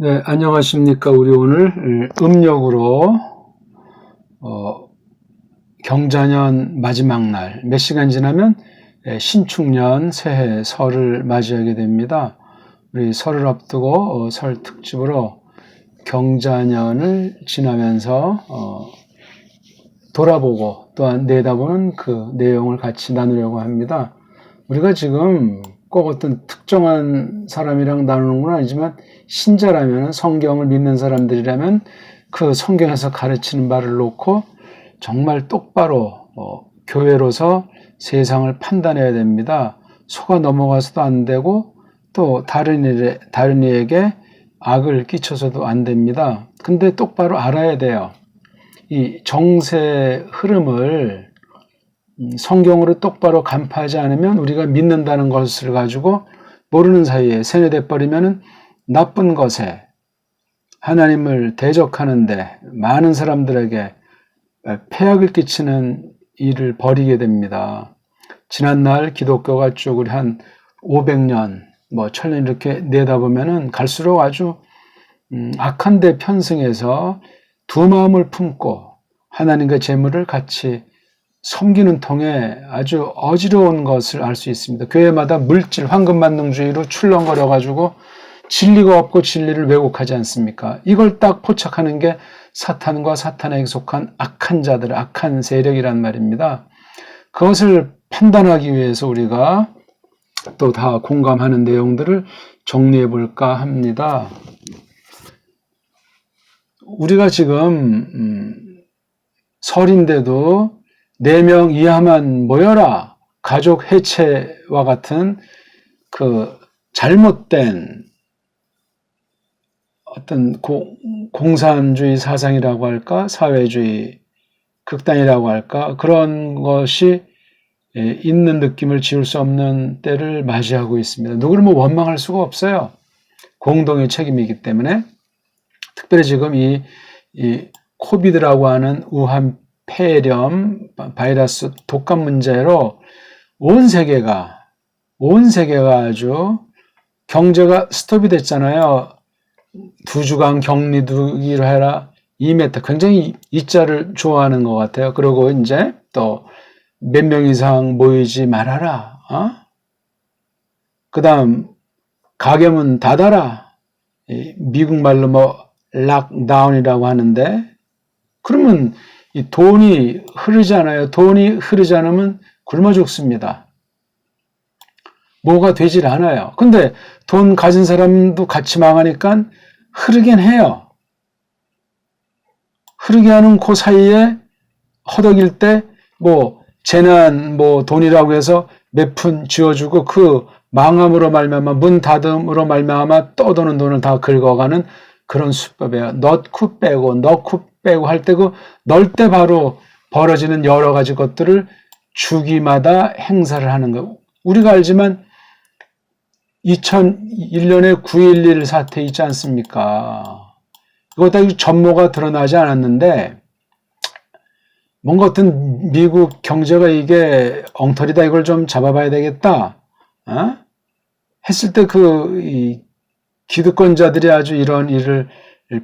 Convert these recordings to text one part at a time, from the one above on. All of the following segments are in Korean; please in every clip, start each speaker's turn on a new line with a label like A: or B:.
A: 네, 안녕하십니까. 우리 오늘 음력으로 경자년 마지막 날, 몇 시간 지나면 신축년 새해 설을 맞이하게 됩니다. 우리 설을 앞두고 설 특집으로 경자년을 지나면서 돌아보고 또한 내다보는 그 내용을 같이 나누려고 합니다. 우리가 지금 꼭 어떤 특정한 사람이랑 나누는 건 아니지만 신자라면, 성경을 믿는 사람들이라면 그 성경에서 가르치는 바를 놓고 정말 똑바로 교회로서 세상을 판단해야 됩니다. 속아 넘어가서도 안 되고 또 다른 이에게 악을 끼쳐서도 안 됩니다. 근데 똑바로 알아야 돼요. 이 정세 흐름을 성경으로 똑바로 간파하지 않으면 우리가 믿는다는 것을 가지고 모르는 사이에 세뇌돼 버리면은 나쁜 것에 하나님을 대적하는데 많은 사람들에게 폐악을 끼치는 일을 벌이게 됩니다. 지난날 기독교가 쭉 우리 한 500년, 1000년 이렇게 내다보면은 갈수록 아주 악한 데 편승해서 두 마음을 품고 하나님과 재물을 같이 섬기는 통에 아주 어지러운 것을 알 수 있습니다. 교회마다 물질, 황금만능주의로 출렁거려가지고 진리가 없고 진리를 왜곡하지 않습니까? 이걸 딱 포착하는 게 사탄과 사탄에게 속한 악한 자들, 악한 세력이란 말입니다. 그것을 판단하기 위해서 우리가 또 다 공감하는 내용들을 정리해 볼까 합니다. 우리가 지금 설인데도 4명 이하만 모여라, 가족 해체와 같은 그 잘못된 어떤 공산주의 사상이라고 할까, 사회주의 극단이라고 할까, 그런 것이 있는 느낌을 지울 수 없는 때를 맞이하고 있습니다. 누구를 원망할 수가 없어요. 공동의 책임이기 때문에. 특별히 지금 이 코비드라고 하는 우한 폐렴 바이러스 독감 문제로 온 세계가 아주 경제가 스톱이 됐잖아요. 2주간 격리 두기로 해라. 2m, 굉장히 이 자를 좋아하는 것 같아요. 그리고 이제 또 몇 명 이상 모이지 말아라. 그 다음 가게문 닫아라. 미국 말로 락다운이라고 하는데, 그러면 이 돈이 흐르잖아요. 돈이 흐르지 않으면 굶어 죽습니다. 뭐가 되질 않아요. 근데 돈 가진 사람도 같이 망하니까 흐르긴 해요. 흐르게 하는 그 사이에 허덕일 때 재난 돈이라고 해서 몇 푼 쥐어주고 그 망함으로 말미암아, 문 닫음으로 말미암아 떠도는 돈을 다 긁어가는 그런 수법이에요. 넣고 빼고 할 때 넣을 때 바로 벌어지는 여러 가지 것들을 주기마다 행사를 하는 거예요. 우리가 알지만 2001년에 9.11 사태 있지 않습니까? 이거 다 전모가 드러나지 않았는데 뭔가 어떤 미국 경제가 이게 엉터리다, 이걸 좀 잡아봐야 되겠다 했을 때 이 기득권자들이 아주 이런 일을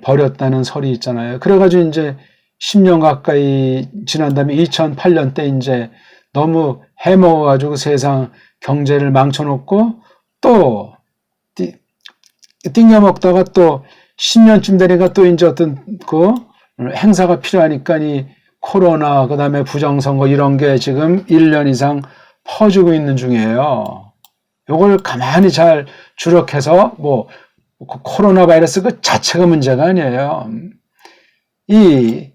A: 벌였다는 설이 있잖아요. 그래가지고 이제 10년 가까이 지난 다음에 2008년 때 이제 너무 해먹어가지고 세상 경제를 망쳐놓고 또 띵겨먹다가 또 10년쯤 되니까 또 이제 어떤 행사가 필요하니까 이 코로나, 그 다음에 부정선거 이런 게 지금 1년 이상 퍼지고 있는 중이에요. 요걸 가만히 잘 주력해서 코로나 바이러스 그 자체가 문제가 아니에요. 이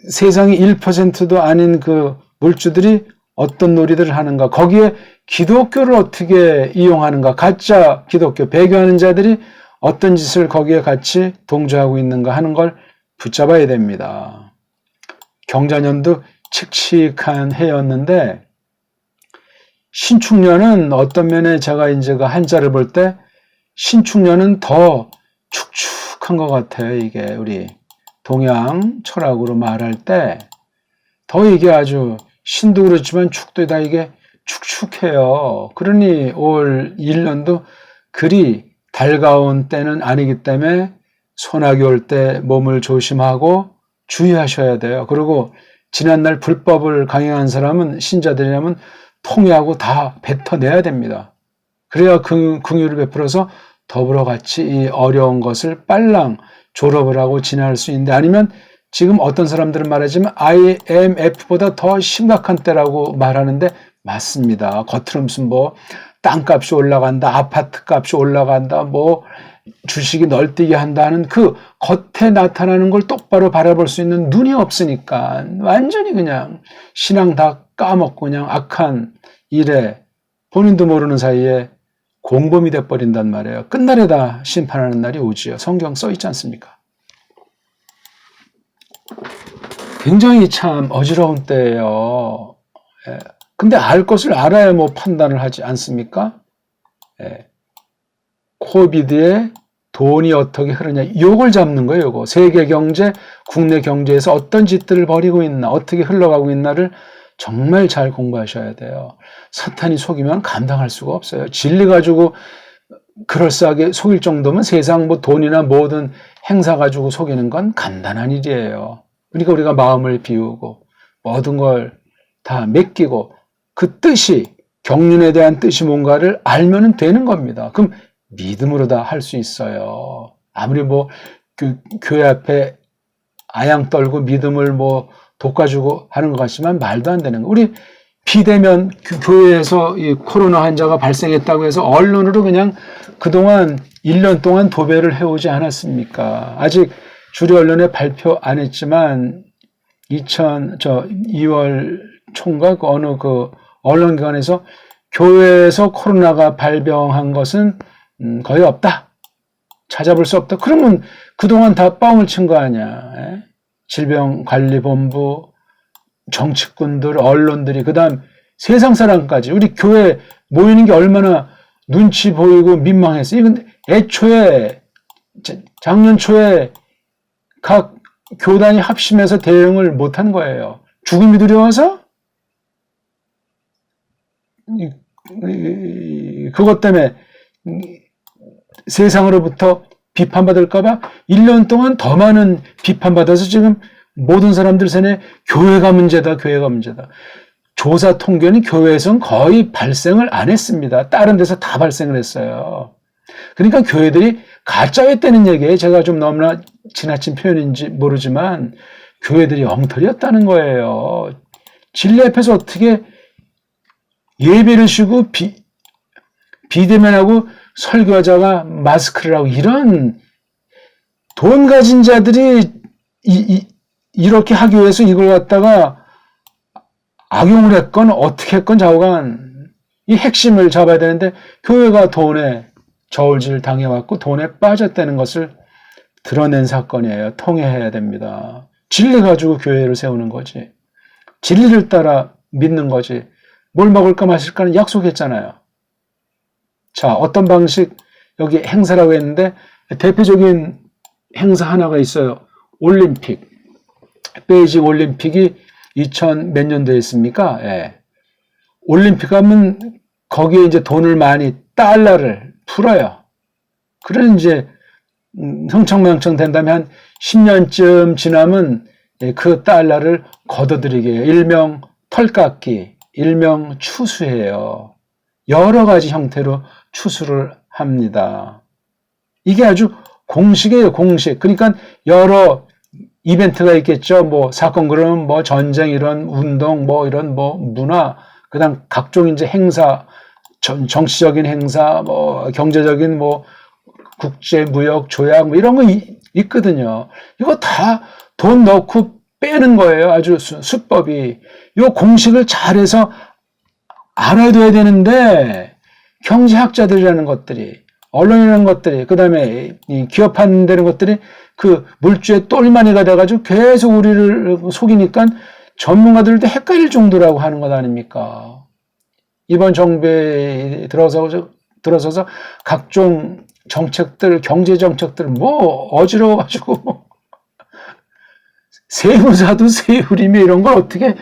A: 세상의 1%도 아닌 그 물주들이 어떤 놀이들을 하는가, 거기에 기독교를 어떻게 이용하는가, 가짜 기독교 배교하는 자들이 어떤 짓을 거기에 같이 동조하고 있는가 하는 걸 붙잡아야 됩니다. 경자년도 칙칙한 해였는데 신축년은 어떤 면에 제가 이제 그 한자를 볼 때 신축년은 더 축축한 것 같아요. 이게 우리 동양 철학으로 말할 때 더 이게 아주 신도 그렇지만 축도 다 이게 축축해요. 그러니 올 1년도 그리 달가운 때는 아니기 때문에 소나기 올 때 몸을 조심하고 주의하셔야 돼요. 그리고 지난날 불법을 강행한 사람은 신자들이라면 통회하고 다 뱉어내야 됩니다. 그래야 긍휼을 베풀어서 더불어 같이 이 어려운 것을 빨랑 졸업을 하고 지나갈 수 있는데, 아니면 지금 어떤 사람들은 말하지만 IMF보다 더 심각한 때라고 말하는데 맞습니다. 겉으로 무슨 뭐 땅값이 올라간다, 아파트 값이 올라간다, 뭐 주식이 널뛰게 한다는 그 겉에 나타나는 걸 똑바로 바라볼 수 있는 눈이 없으니까 완전히 그냥 신앙 다 까먹고 그냥 악한 일에 본인도 모르는 사이에 공범이 돼버린단 말이에요. 끝날에다 심판하는 날이 오지요. 성경 써 있지 않습니까? 굉장히 참 어지러운 때예요. 예. 근데 알 것을 알아야 뭐 판단을 하지 않습니까? 예. 코비드에 돈이 어떻게 흐르냐, 요걸 잡는 거예요. 요거 세계 경제, 국내 경제에서 어떤 짓들을 벌이고 있나, 어떻게 흘러가고 있나를 정말 잘 공부하셔야 돼요. 사탄이 속이면 감당할 수가 없어요. 진리 가지고 그럴싸하게 속일 정도면 세상 뭐 돈이나 모든 행사 가지고 속이는 건 간단한 일이에요. 그러니까 우리가 마음을 비우고 모든 걸 다 맡기고 그 뜻이, 경륜에 대한 뜻이 뭔가를 알면 되는 겁니다. 그럼 믿음으로 다 할 수 있어요. 아무리 뭐 교회 앞에 아양 떨고 믿음을 뭐 돋궈주고 하는 것 같지만 말도 안 되는 거. 우리 비대면 교회에서 이 코로나 환자가 발생했다고 해서 언론으로 그냥 그동안 1년 동안 도배를 해오지 않았습니까? 아직 주류 언론에 발표 안 했지만 2월 총각 어느 그 언론기관에서 교회에서 코로나가 발병한 것은 거의 없다. 찾아볼 수 없다. 그러면 그동안 다 뻥을 친 거 아니야. 에? 질병관리본부, 정치꾼들, 언론들이, 그 다음 세상 사람까지 우리 교회 모이는 게 얼마나 눈치 보이고 민망했어요. 이건 애초에 작년 초에 각 교단이 합심해서 대응을 못한 거예요. 죽음이 두려워서? 그것 때문에 세상으로부터 비판받을까봐 1년 동안 더 많은 비판받아서 지금 모든 사람들 세뇌 교회가 문제다, 교회가 문제다. 조사 통계는 교회에서는 거의 발생을 안 했습니다. 다른 데서 다 발생을 했어요. 그러니까 교회들이 가짜였다는 얘기예요. 제가 좀 너무나 지나친 표현인지 모르지만 교회들이 엉터리였다는 거예요. 진리 앞에서 어떻게 예배를 쉬고 비대면하고 설교자가 마스크를 하고, 이런 돈 가진 자들이 이렇게 하기 위해서 이걸 갖다가 악용을 했건 어떻게 했건 좌우간 이 핵심을 잡아야 되는데 교회가 돈에 저울질 당해왔고 돈에 빠졌다는 것을 드러낸 사건이에요. 통회해야 됩니다. 진리 가지고 교회를 세우는 거지. 진리를 따라 믿는 거지. 뭘 먹을까 마실까는 약속했잖아요. 자, 어떤 방식, 여기 행사라고 했는데 대표적인 행사 하나가 있어요. 올림픽. 베이징 올림픽이 2000 몇 년도에 했습니까? 예. 올림픽 하면 거기에 이제 돈을 많이, 달러를 풀어요. 그래 이제 흥청망청 된 다음에 한 10년쯤 지나면 그 달러를 걷어들이게 해요. 일명 털깎기, 일명 추수해요. 여러 가지 형태로 추수를 합니다. 이게 아주 공식이에요, 공식. 그러니까 여러 이벤트가 있겠죠. 뭐 사건, 그러면 뭐 전쟁, 이런 운동, 뭐 이런 뭐 문화, 그다음 각종 이제 행사, 정치적인 행사, 뭐 경제적인 뭐 국제 무역 조약 뭐 이런 거 있거든요. 이거 다 돈 넣고 빼는 거예요. 아주 수법이. 이 공식을 잘해서 알아둬야 되는데 경제학자들이라는 것들이, 언론이라는 것들이, 그 다음에 기업하는 것들이 그 물주의 똘마니가 돼가지고 계속 우리를 속이니까 전문가들도 헷갈릴 정도라고 하는 것 아닙니까? 이번 정부에 들어서서 각종 정책들, 경제 정책들 뭐 어지러워가지고 세무사도 세율이며 이런 걸 어떻게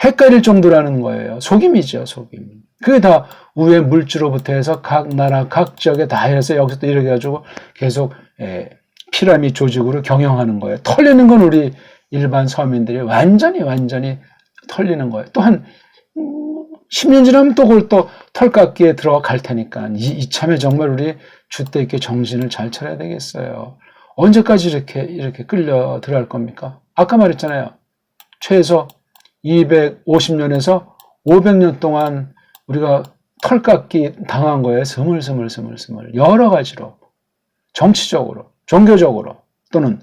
A: 헷갈릴 정도라는 거예요. 속임이죠, 속임. 그게 다 우회 물주로부터 해서 각 나라 각 지역에 다 해서 여기서 또 이렇게 해가지고 계속 피라미드 조직으로 경영하는 거예요. 털리는 건 우리 일반 서민들이 완전히 털리는 거예요. 또 한 10년 지나면 또 그걸 또 털깎기에 들어갈 테니까 이참에 정말 우리 주때 있게 정신을 잘 차려야 되겠어요. 언제까지 이렇게 끌려 들어갈 겁니까? 아까 말했잖아요. 최소 250년에서 500년 동안 우리가 털깎기 당한 거예요. 스물스물. 여러 가지로. 정치적으로, 종교적으로, 또는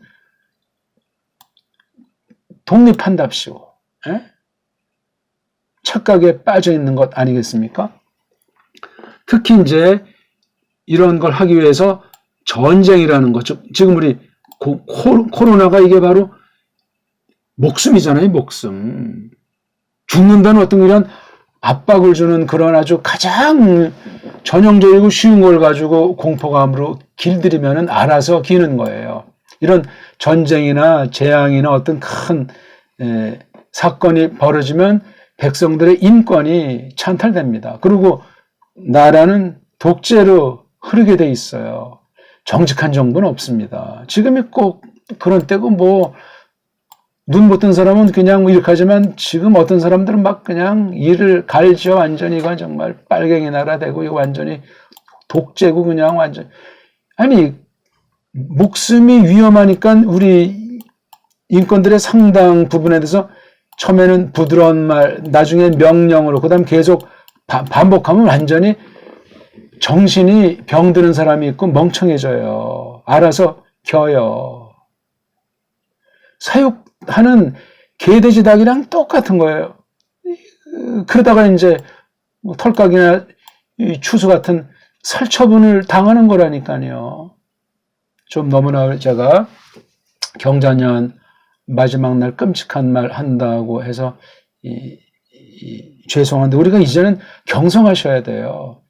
A: 독립한답시고, 착각에 빠져 있는 것 아니겠습니까? 특히 이제 이런 걸 하기 위해서 전쟁이라는 것, 지금 우리 코로나가 이게 바로 목숨이잖아요, 목숨. 죽는다는 어떤 이런 압박을 주는 그런 아주 가장 전형적이고 쉬운 걸 가지고 공포감으로 길들이면은 알아서 기는 거예요. 이런 전쟁이나 재앙이나 어떤 큰 사건이 벌어지면 백성들의 인권이 찬탈됩니다. 그리고 나라는 독재로 흐르게 돼 있어요. 정직한 정부는 없습니다. 지금이 꼭 그런 때고 뭐 눈 못 뜬 사람은 그냥 이렇게 하지만 지금 어떤 사람들은 막 그냥 이를 갈죠. 완전히 이건 정말 빨갱이 나라 되고 이거 완전히 독재고 그냥 완전 아니 목숨이 위험하니까 우리 인권들의 상당 부분에 대해서 처음에는 부드러운 말, 나중엔 명령으로 그다음 계속 반복하면 완전히 정신이 병드는 사람이 있고 멍청해져요. 알아서 겨요. 사육하는 개돼지 닭이랑 똑같은 거예요. 그러다가 이제 털깍이나 추수 같은 살처분을 당하는 거라니까요. 좀 너무나 제가 경자년 마지막 날 끔찍한 말 한다고 해서 죄송한데 우리가 이제는 경성하셔야 돼요.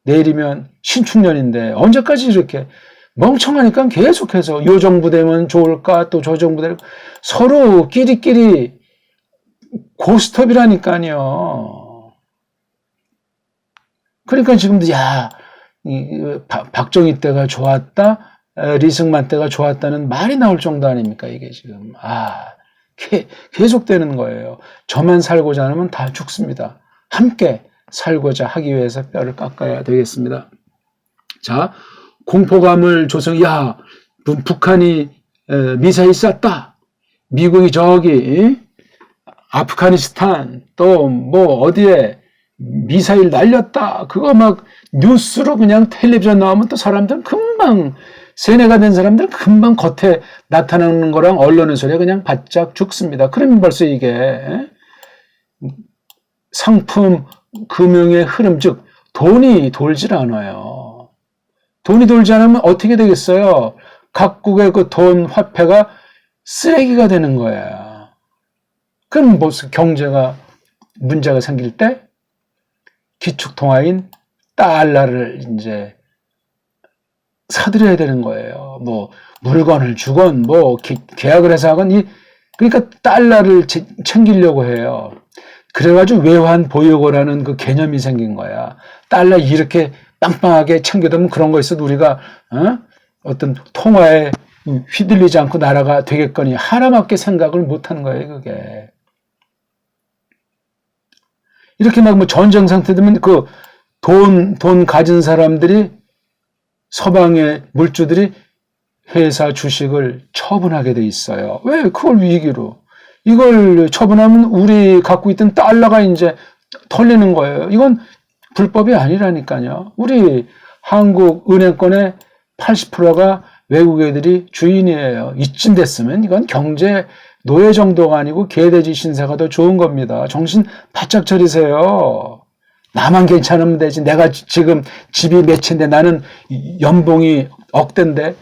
A: 내일이면 신축년인데 언제까지 이렇게 멍청하니까 계속해서 요 정부 되면 좋을까 또 저 정부 되면 서로 끼리끼리 고스톱이라니까요. 그러니까 지금도 박정희 때가 좋았다 리승만 때가 좋았다는 말이 나올 정도 아닙니까 이게 지금 계속되는 거예요. 저만 살고자 하면 다 죽습니다. 함께 살고자 하기 위해서 뼈를 깎아야 되겠습니다. 자, 공포감을 북한이 미사일 쐈다. 미국이 저기 아프가니스탄 또 뭐 어디에 미사일 날렸다. 그거 막 뉴스로 그냥 텔레비전 나오면 또 사람들은 금방 세뇌가 된 사람들은 금방 겉에 나타나는 거랑 언론의 소리가 그냥 바짝 죽습니다. 그러면 벌써 이게 상품 금융의 흐름 즉 돈이 돌질 않아요. 돈이 돌지 않으면 어떻게 되겠어요? 각국의 그 돈 화폐가 쓰레기가 되는 거야. 그럼 뭐 경제가 문제가 생길 때 기축통화인 달러를 이제 사들여야 되는 거예요. 뭐 물건을 주건 뭐 계약을 해서 하건 그러니까 달러를 챙기려고 해요. 그래가지고 외환 보유고라는 그 개념이 생긴 거야. 달러 이렇게 빵빵하게 챙겨두면 그런 거 있어도 우리가 어떤 통화에 휘둘리지 않고 나라가 되겠거니 하나밖에 생각을 못하는 거예요. 그게 이렇게 막 뭐 전쟁 상태 되면 그 돈 가진 사람들이 서방의 물주들이 회사 주식을 처분하게 돼 있어요. 왜? 그걸 위기로. 이걸 처분하면 우리 갖고 있던 달러가 이제 털리는 거예요. 이건 불법이 아니라니까요. 우리 한국 은행권의 80%가 외국 애들이 주인이에요. 이쯤 됐으면 이건 경제 노예 정도가 아니고 개돼지 신세가 더 좋은 겁니다. 정신 바짝 차리세요. 나만 괜찮으면 되지. 내가 지금 집이 몇 채인데 나는 연봉이 억대인데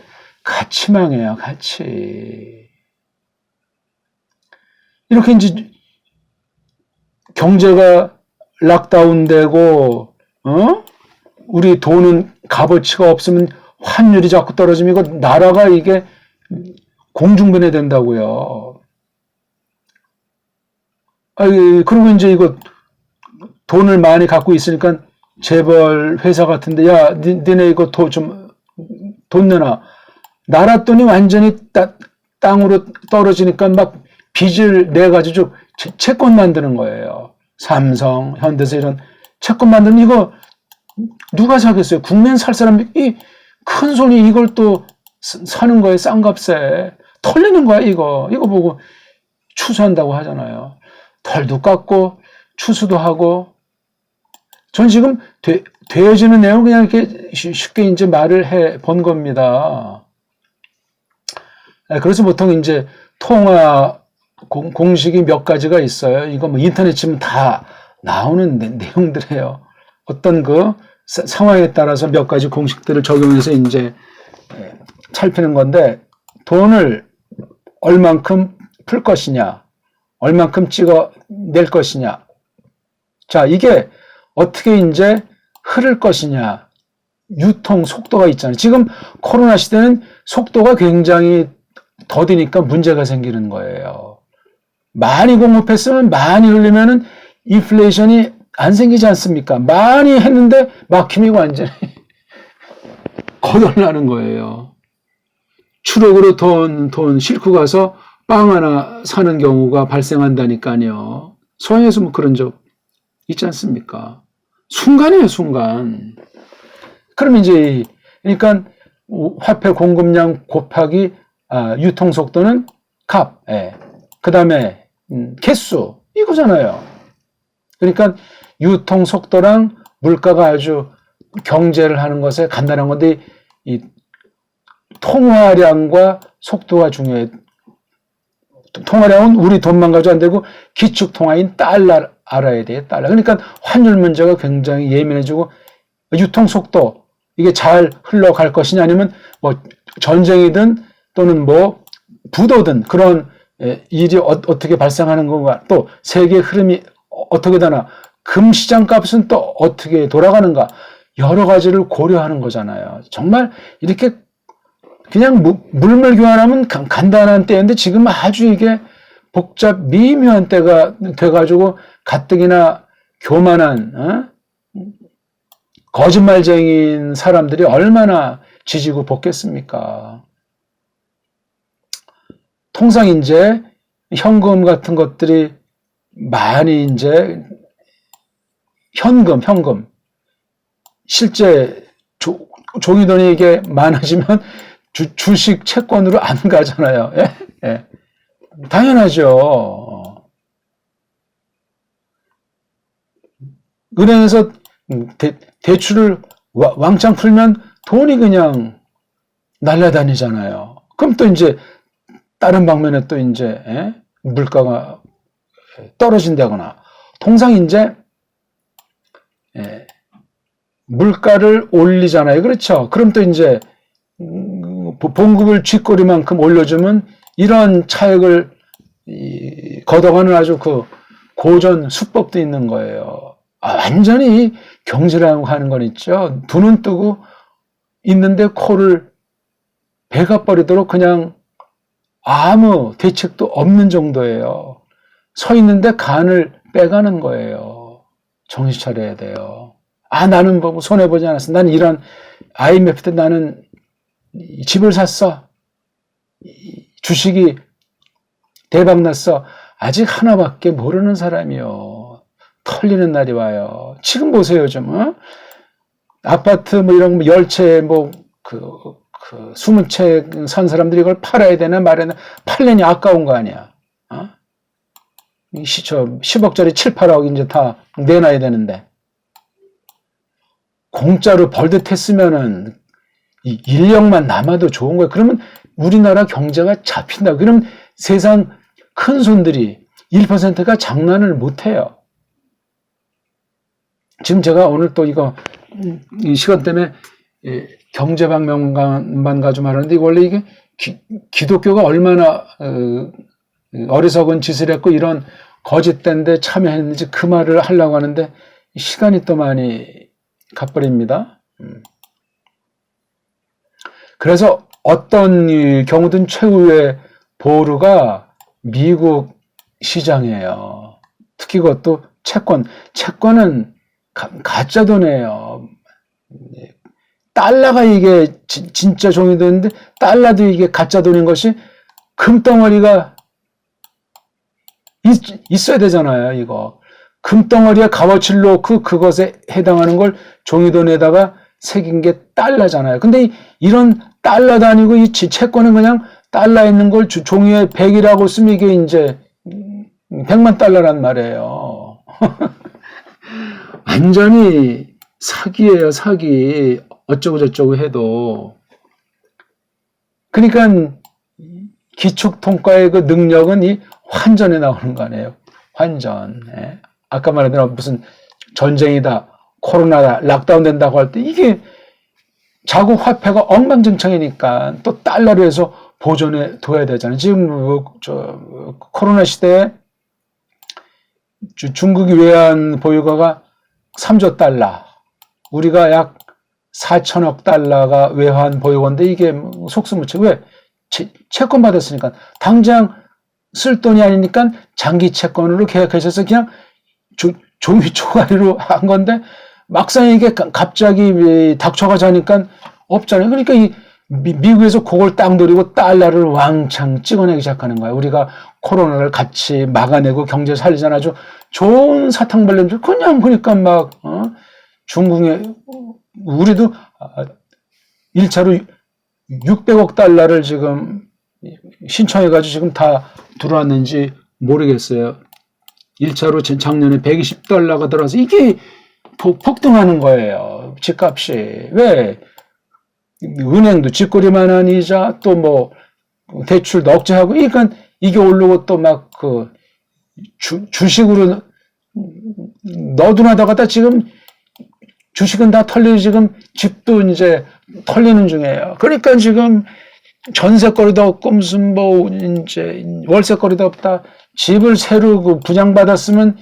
A: 같이 망해요. 같이. 이렇게 이제 경제가 락다운되고 우리 돈은 값어치가 없으면 환율이 자꾸 떨어지면 이거 나라가 이게 공중분해된다고요. 그리고 이제 이거 돈을 많이 갖고 있으니까 재벌 회사 같은데 야 니네 이거 돈 내놔. 날았더니 완전히 땅으로 떨어지니까 막 빚을 내가지고 채권 만드는 거예요. 삼성, 현대사 이런 채권 만드는 이거 누가 사겠어요? 국내는 살 사람이 큰 손이 이걸 또 사는 거예요. 싼 값에. 털리는 거야 이거. 이거 보고 추수한다고 하잖아요. 털도 깎고 추수도 하고. 전 지금 되어지는 내용 그냥 이렇게 쉽게 이제 말을 해 본 겁니다. 그래서 보통 이제 통화 공식이 몇 가지가 있어요. 이거 뭐 인터넷 치면 다 나오는 내용들이에요. 어떤 그 상황에 따라서 몇 가지 공식들을 적용해서 이제 살피는 건데, 돈을 얼만큼 풀 것이냐, 얼만큼 찍어낼 것이냐. 자, 이게 어떻게 이제 흐를 것이냐. 유통 속도가 있잖아요. 지금 코로나 시대는 속도가 굉장히 더디니까 문제가 생기는 거예요. 많이 공급했으면 많이 흘리면은 인플레이션이 안 생기지 않습니까? 많이 했는데 막힘이 완전히 거덜나는 거예요. 추럭으로 돈 싣고 가서 빵 하나 사는 경우가 발생한다니까요. 서양에서 뭐 그런 적 있지 않습니까? 순간이에요, 순간. 그럼 이제, 그러니까 화폐 공급량 곱하기 유통 속도는 값, 그 다음에 개수, 이거잖아요. 그러니까 유통 속도랑 물가가 아주 경제를 하는 것에 간단한 건데, 이 통화량과 속도가 중요해요. 통화량은 우리 돈만 가지고 안 되고 기축 통화인 달러 알아야 돼요. 달러. 그러니까 환율 문제가 굉장히 예민해지고 유통 속도 이게 잘 흘러갈 것이냐 아니면 뭐 전쟁이든 또는 뭐 부도든 그런 일이 어떻게 발생하는 건가, 또 세계 흐름이 어떻게 되나, 금 시장 값은 또 어떻게 돌아가는가, 여러 가지를 고려하는 거잖아요. 정말 이렇게 그냥 물물 교환하면 간단한 때인데 지금 아주 이게 복잡 미묘한 때가 돼가지고 가뜩이나 교만한 거짓말쟁이인 사람들이 얼마나 지지고 볶겠습니까? 통상 이제 현금 같은 것들이 많이 이제 현금 실제 종이돈이 이게 많아지면 주식 채권으로 안 가잖아요. 예? 예. 당연하죠. 은행에서 대출을 왕창 풀면 돈이 그냥 날아다니잖아요. 그럼 또 이제 다른 방면에 또 이제 물가가 떨어진다거나, 통상 이제 물가를 올리잖아요. 그렇죠? 그럼 또 이제 봉급을 쥐꼬리만큼 올려주면 이런 차액을 걷어가는 아주 그 고전 수법도 있는 거예요. 완전히 경제라고 하는 건 있죠. 두 눈 뜨고 있는데 코를 베가 버리도록 그냥 아무 대책도 없는 정도예요. 서 있는데 간을 빼가는 거예요. 정신 차려야 돼요. 나는 뭐 손해보지 않았어. 나는 이런 IMF 때 나는 집을 샀어. 주식이 대박났어. 아직 하나밖에 모르는 사람이요. 털리는 날이 와요. 지금 보세요, 좀. 아파트 뭐 이런 거 10채 뭐 20채 산 사람들이 이걸 팔아야 되나 말아야 되나, 팔려니 아까운 거 아니야. 시초 10억짜리 7, 8억 이제 다 내놔야 되는데. 공짜로 벌듯 했으면은 이 인력만 남아도 좋은 거예요. 그러면 우리나라 경제가 잡힌다. 그러면 세상 큰 손들이 1%가 장난을 못 해요. 지금 제가 오늘 또 이거 이 시간 때문에 경제 방면만 가지고 말하는데, 원래 이게 기독교가 얼마나 어리석은 짓을 했고 이런 거짓된데 참여했는지 그 말을 하려고 하는데 시간이 또 많이 가버립니다. 그래서 어떤 경우든 최후의 보루가 미국 시장이에요. 특히 그것도 채권은 가짜 돈이에요. 달러가 이게 진짜 종이돈인데 달러도 이게 가짜 돈인 것이 금덩어리가 있어야 되잖아요. 이거 금덩어리에 값어치를 놓고 그것에 해당하는 걸 종이돈에다가 새긴 게 달러잖아요. 근데 이런 달러도 아니고 이 채권은 그냥 달러 있는 걸 종이에 100이라고 쓰면 이게 이제 100만 달러란 말이에요. 완전히 사기예요, 사기. 어쩌고 저쩌고 해도. 그러니까 기축통가의 그 능력은 이 환전에 나오는 거 아니에요. 환전. 예. 아까 말했던 무슨 전쟁이다, 코로나다, 락다운 된다고 할 때 이게 자국 화폐가 엉망진창이니까 또 달러로 해서 보존해 둬야 되잖아요. 지금 코로나 시대에 중국이 외환 보유고가 3조 달러, 우리가 약 4천억 달러가 외환 보유고인데 이게 속수무책. 왜? 채권 받았으니까 당장 쓸 돈이 아니니까 장기 채권으로 계약하셔서 그냥 종이 쪼가리로 한 건데 막상 이게 갑자기 닥쳐가자니까 없잖아요. 그러니까 이 미국에서 그걸 딱 노리고 달러를 왕창 찍어내기 시작하는 거예요. 우리가 코로나를 같이 막아내고 경제 살리자는 아주 좋은 사탕발림들 그냥 그러니까 막 중국에 우리도 1차로 600억 달러를 지금 신청해가지고 지금 다 들어왔는지 모르겠어요. 1차로 작년에 120달러가 들어와서 이게 폭등하는 거예요. 집값이. 왜? 은행도 쥐꼬리만한 이자 또 뭐 대출도 억제하고 그러니까 이게 오르고 또 막 그 주식으로 너도나다가다 지금 주식은 다 털리고 지금 집도 이제 털리는 중이에요. 그러니까 지금 전세거리도 없고 무슨 뭐 이제 월세거리도 없다. 집을 새로 그 분양받았으면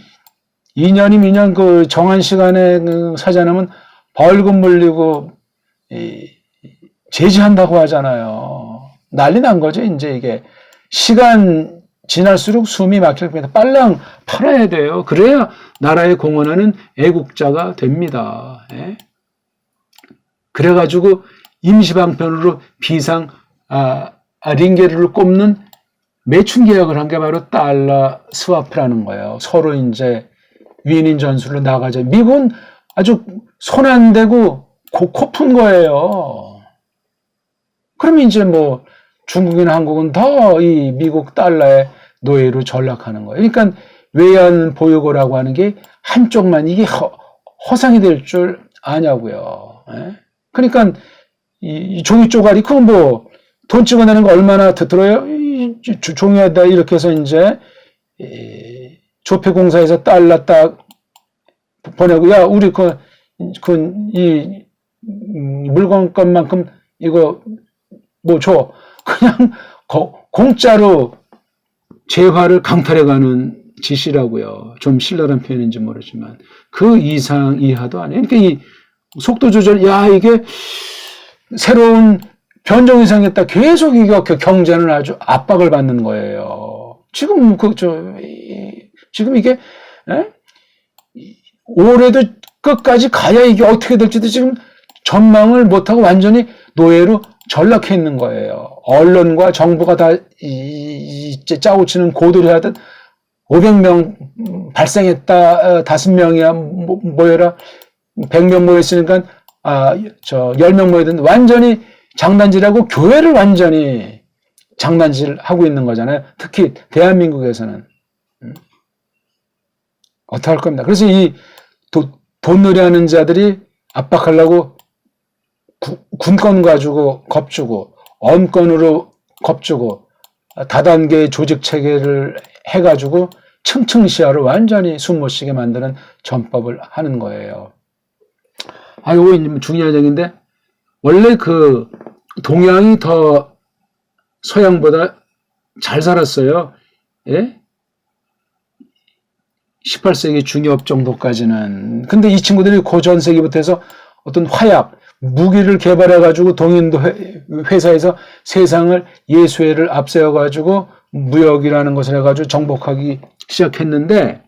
A: 2년이면 2년 그 정한 시간에 그 사지 않으면 벌금 물리고 제지한다고 하잖아요. 난리 난 거죠. 이제 이게 시간 지날수록 숨이 막힐 겁니다. 빨랑 팔아야 돼요. 그래야 나라에 공헌하는 애국자가 됩니다. 예? 그래가지고 임시방편으로 비상 링게르를 꼽는 매춘 계약을 한 게 바로 달러 스와프라는 거예요. 서로 이제 위인 전술로 나가자. 미국은 아주 손 안 대고 코 푼 거예요. 그러면 이제 뭐 중국이나 한국은 더 이 미국 달러의 노예로 전락하는 거예요. 그러니까 외환 보유고라고 하는 게 한쪽만 이게 허상이 될 줄 아냐고요. 예? 그러니까 이 종이 쪼가리 그거 뭐 돈 찍어내는 거 얼마나 들어요? 종이에다 이렇게 해서 이제 조폐공사에서 달러 딱 보내고 야 우리 이 물건값만큼 이거 뭐 줘. 그냥 공짜로 재화를 강탈해가는 짓이라고요. 좀 신랄한 표현인지 모르지만 그 이상 이하도 아니에요. 그러니까 이 속도 조절, 야 이게 새로운 변종이 생겼다. 계속 이거 경제는 아주 압박을 받는 거예요. 지금 지금 이게 올해도 끝까지 가야 이게 어떻게 될지도 지금 전망을 못하고 완전히 노예로 전락해 있는 거예요. 언론과 정부가 다 짜고 치는 고도리 하듯 500명 발생했다, 5명이야 모여라, 100명 모였으니까 10명 모이든 완전히 장난질하고 교회를 완전히 장난질하고 있는 거잖아요. 특히 대한민국에서는. 어떡할 겁니다. 그래서 이 돈놀이 하는 자들이 압박하려고 군권 가지고 겁주고 언권으로 겁주고 다단계 조직 체계를 해가지고 층층 시야를 완전히 숨 못 쉬게 만드는 전법을 하는 거예요. 이거 중요한 얘기인데 원래 그 동양이 더 서양보다 잘 살았어요. 예? 18세기 중엽 정도까지는. 근데 이 친구들이 고전세기부터 해서 어떤 화약, 무기를 개발해가지고 동인도 회사에서 세상을 예수회를 앞세워가지고 무역이라는 것을 해가지고 정복하기 시작했는데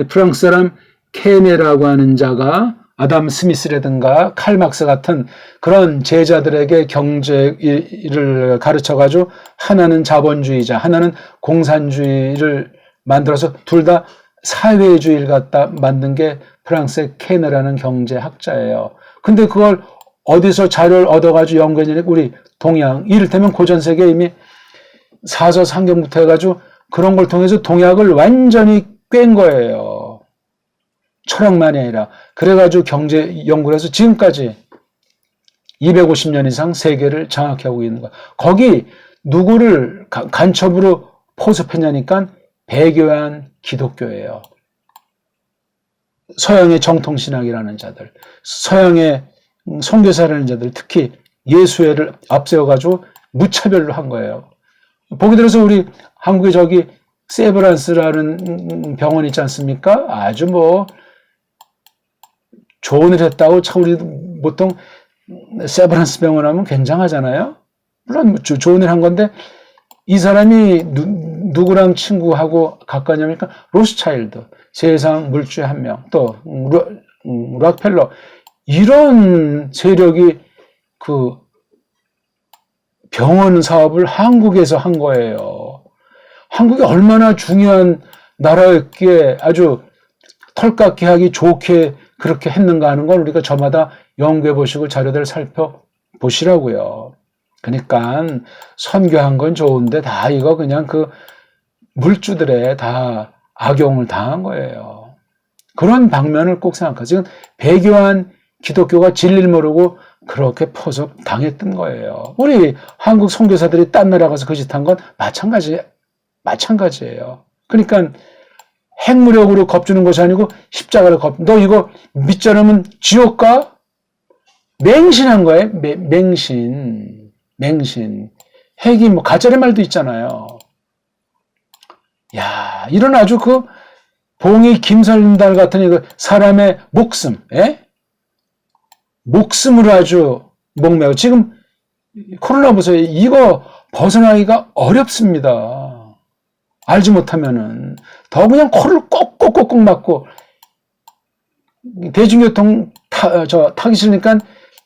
A: 프랑스 사람 케네라고 하는 자가 아담 스미스라든가 칼 막스 같은 그런 제자들에게 경제를 가르쳐가지고 하나는 자본주의자, 하나는 공산주의를 만들어서 둘 다 사회주의를 갖다 만든 게 프랑스의 케네라는 경제학자예요. 근데 그걸 어디서 자료를 얻어가지고 연구했냐면 우리 동양, 이를테면 고전세계에 이미 사서상경부터 해가지고 그런 걸 통해서 동약을 완전히 꿰은 거예요. 철학만이 아니라. 그래가지고 경제 연구를 해서 지금까지 250년 이상 세계를 장악해 하고 있는 거야. 거기 누구를 간첩으로 포섭했냐니까 배교한 기독교예요. 서양의 정통신학이라는 자들, 서양의 선교사라는 자들, 특히 예수회를 앞세워가지고 무차별로 한 거예요. 보기 들어서 우리 한국에 저기 세브란스라는 병원 있지 않습니까? 아주 뭐 조언을 했다고 참 우리 보통 세브란스 병원 하면 굉장하잖아요. 물론 조언을 한 건데 이 사람이 누구랑 친구하고 가까냐니까 로스차일드, 세상 물주의 한 명, 또 락펠러 이런 세력이 그 병원 사업을 한국에서 한 거예요. 한국이 얼마나 중요한 나라였기에 아주 털깎이 하기 좋게 그렇게 했는가 하는 건 우리가 저마다 연구해 보시고 자료들을 살펴보시라고요. 그러니까 선교한 건 좋은데 다 이거 그냥 그 물주들에 다 악용을 당한 거예요. 그런 방면을 꼭 생각하세요. 지금 배교한 기독교가 진리를 모르고 그렇게 포섭 당했던 거예요. 우리 한국 선교사들이 딴 나라 가서 그 짓 한 건 마찬가지예요. 그러니까 핵무력으로 겁주는 것이 아니고 십자가를 너 이거 믿지 않으면 지옥 가? 맹신한 거예요. 맹신. 핵이 뭐 가짜의 말도 있잖아요. 야, 이런 아주 그 봉이 김설달 같은 이거 사람의 목숨, 목숨으로 아주 목매고 지금 코로나 보세요. 이거 벗어나기가 어렵습니다. 알지 못하면은 더 그냥 코를 꼭꼭꼭꼭 막고 대중교통 타기 싫으니까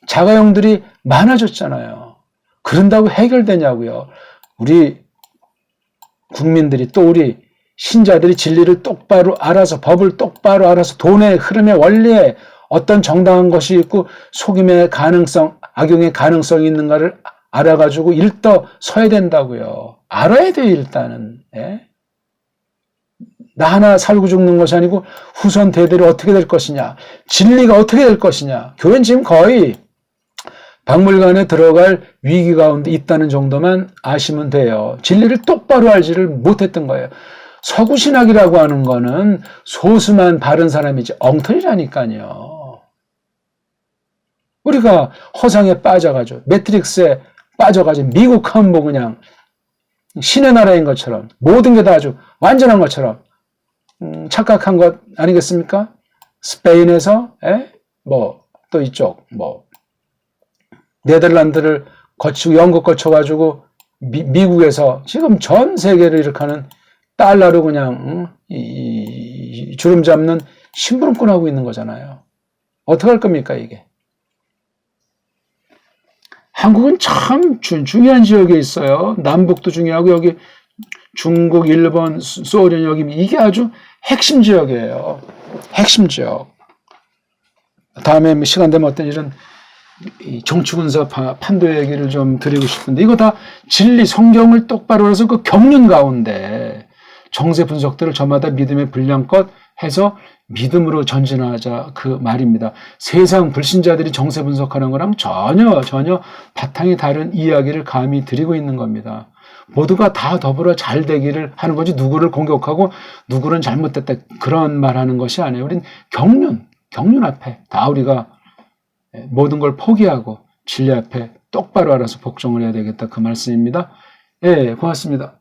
A: 자가용들이 많아졌잖아요. 그런다고 해결되냐고요. 우리 국민들이 또 우리 신자들이 진리를 똑바로 알아서 법을 똑바로 알아서 돈의 흐름의 원리에 어떤 정당한 것이 있고 속임의 가능성, 악용의 가능성이 있는가를 알아가지고 일떠서야 된다고요. 알아야 돼요, 일단은. 나 하나 살고 죽는 것이 아니고 후손 대대로 어떻게 될 것이냐, 진리가 어떻게 될 것이냐. 교회는 지금 거의 박물관에 들어갈 위기 가운데 있다는 정도만 아시면 돼요. 진리를 똑바로 알지를 못했던 거예요. 서구신학이라고 하는 거는 소수만 바른 사람이지 엉터리라니까요. 우리가 허상에 빠져가지고 매트릭스에 빠져가지고 미국 하면 뭐 그냥 신의 나라인 것처럼 모든 게 다 아주 완전한 것처럼 착각한 것 아니겠습니까? 스페인에서 뭐 또 이쪽 뭐 네덜란드를 거치고 영국 거쳐가지고 미국에서 지금 전 세계를 일으키는 달러로 그냥 주름 잡는 심부름꾼하고 있는 거잖아요. 어떻게 할 겁니까 이게? 한국은 참 중요한 지역에 있어요. 남북도 중요하고 여기 중국, 일본, 소련 여기 이게 아주 핵심 지역이에요. 핵심 지역. 다음에 시간 되면 어떤 이런 정치군사 판도 얘기를 좀 드리고 싶은데 이거 다 진리 성경을 똑바로 해서 그 경륜 가운데 정세 분석들을 저마다 믿음의 분량껏 해서 믿음으로 전진하자 그 말입니다. 세상 불신자들이 정세 분석하는 거랑 전혀 바탕이 다른 이야기를 감히 드리고 있는 겁니다. 모두가 다 더불어 잘 되기를 하는 거지 누구를 공격하고 누구는 잘못됐다 그런 말하는 것이 아니에요. 우린 경륜 앞에 다 우리가 모든 걸 포기하고 진리 앞에 똑바로 알아서 복종을 해야 되겠다 그 말씀입니다. 고맙습니다.